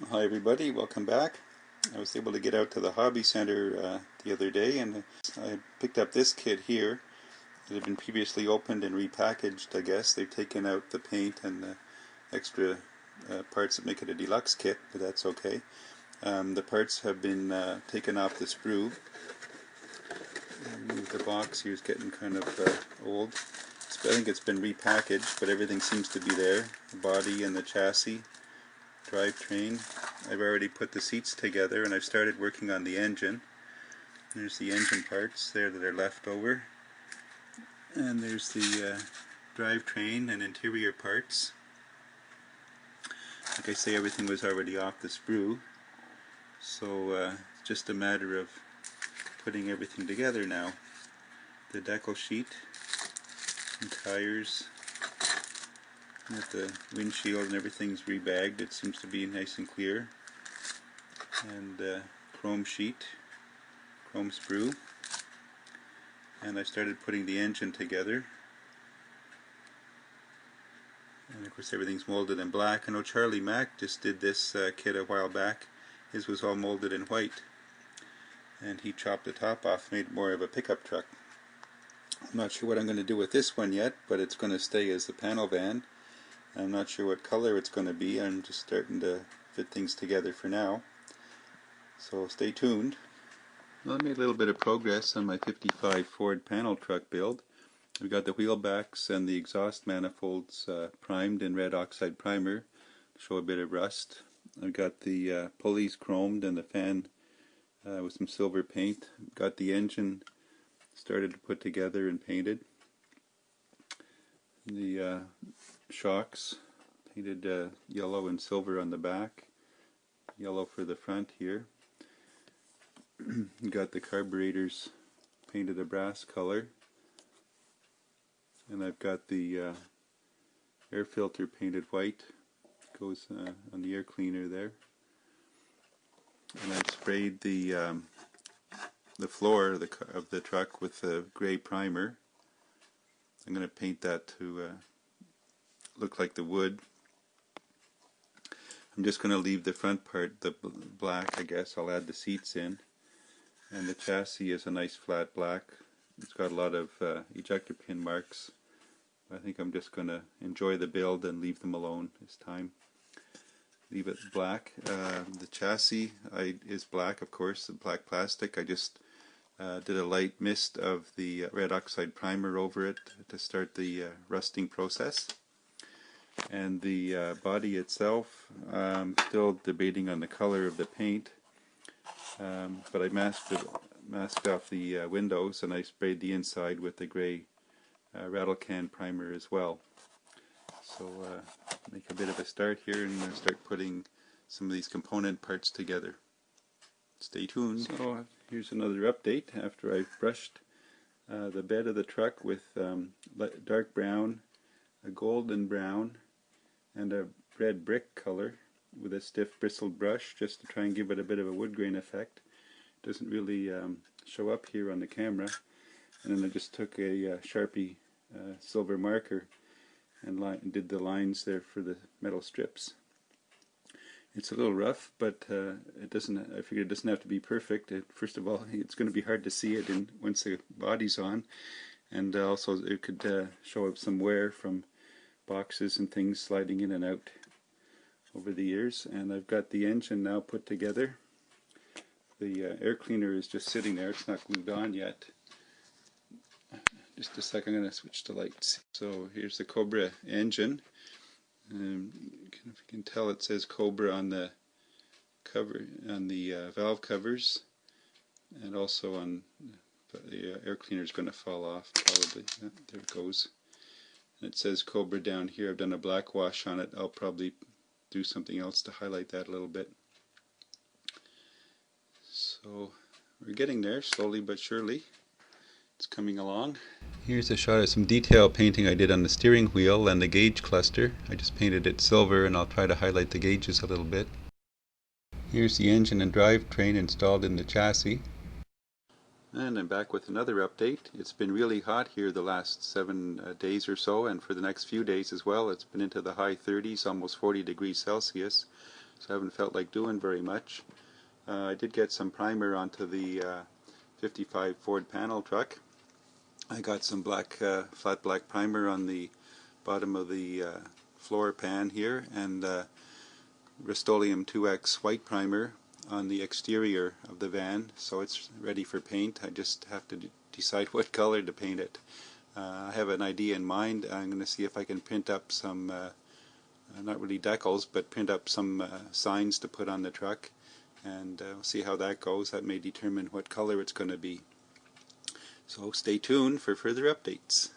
Hi everybody, welcome back. I was able to get out to the hobby center the other day and I picked up this kit here. It had been previously opened and repackaged, I guess. They've taken out the paint and the extra parts that make it a deluxe kit, but that's okay. The parts have been taken off the sprue. The box here is getting kind of old. I think it's been repackaged, but everything seems to be there. The body and the chassis, drivetrain. I've already put the seats together and I've started working on the engine. There's the engine parts there that are left over. And there's the drivetrain and interior parts. Like I say, everything was already off the sprue. So it's just a matter of putting everything together now. The decal sheet, and tires, with the windshield and everything's rebagged. It seems to be nice and clear. And chrome sheet, chrome sprue. And I started putting the engine together. And of course everything's molded in black. I know Charlie Mack just did this kit a while back. His was all molded in white. And he chopped the top off, made more of a pickup truck. I'm not sure what I'm going to do with this one yet, but it's going to stay as the panel van. I'm not sure what color it's going to be. I'm just starting to fit things together for now. So stay tuned. Well, I made a little bit of progress on my 55 Ford panel truck build. We've got the wheel backs and the exhaust manifolds primed in red oxide primer to show a bit of rust. I've got the pulleys chromed and the fan with some silver paint. Got the engine started to put together and painted. The shocks painted yellow and silver on the back, yellow for the front here. Got the carburetors painted a brass color, and I've got the air filter painted white, goes on the air cleaner there. And I've sprayed the floor of the truck with a gray primer. I'm going to paint that to look like the wood. I'm just going to leave the front part the black, I guess. I'll add the seats in. And the chassis is a nice flat black. It's got a lot of ejector pin marks. I think I'm just going to enjoy the build and leave them alone this time. Leave it black. The chassis is black, of course, the black plastic. I just did a light mist of the red oxide primer over it to start the rusting process. And the body itself, still debating on the color of the paint, but I masked off the windows and I sprayed the inside with the gray rattle can primer as well. So make a bit of a start here and start putting some of these component parts together. Stay tuned. So here's another update after I've brushed the bed of the truck with dark brown, a golden brown, and a red brick color with a stiff bristled brush just to try and give it a bit of a wood grain effect. It doesn't really show up here on the camera. And then I just took a Sharpie silver marker and did the lines there for the metal strips. It's a little rough, but it doesn't. I figured it doesn't have to be perfect. First of all, it's going to be hard to see it once the body's on, and also it could show up some wear from boxes and things sliding in and out over the years. And I've got the engine now put together. The air cleaner is just sitting there. It's not glued on yet. Just a second, I'm going to switch to lights. So here's the Cobra engine. If you can tell, it says Cobra on the cover, on the valve covers, and also on the air cleaner is going to fall off probably. Yeah, there it goes. And it says Cobra down here. I've done a black wash on it. I'll probably do something else to highlight that a little bit. So we're getting there slowly but surely. It's coming along. Here's a shot of some detail painting I did on the steering wheel and the gauge cluster. I just painted it silver and I'll try to highlight the gauges a little bit. Here's the engine and drivetrain installed in the chassis. And I'm back with another update. It's been really hot here the last 7 days or so, and for the next few days as well. It's been into the high 30s, almost 40 degrees Celsius. so I haven't felt like doing very much. I did get some primer onto the 55 Ford panel truck. I got some flat black primer on the bottom of the floor pan here, and Rust-Oleum 2X white primer on the exterior of the van, so it's ready for paint. I just have to decide what color to paint it. I have an idea in mind. I'm going to see if I can print up some, not really decals, but print up some signs to put on the truck, and see how that goes. That may determine what color it's going to be. So stay tuned for further updates.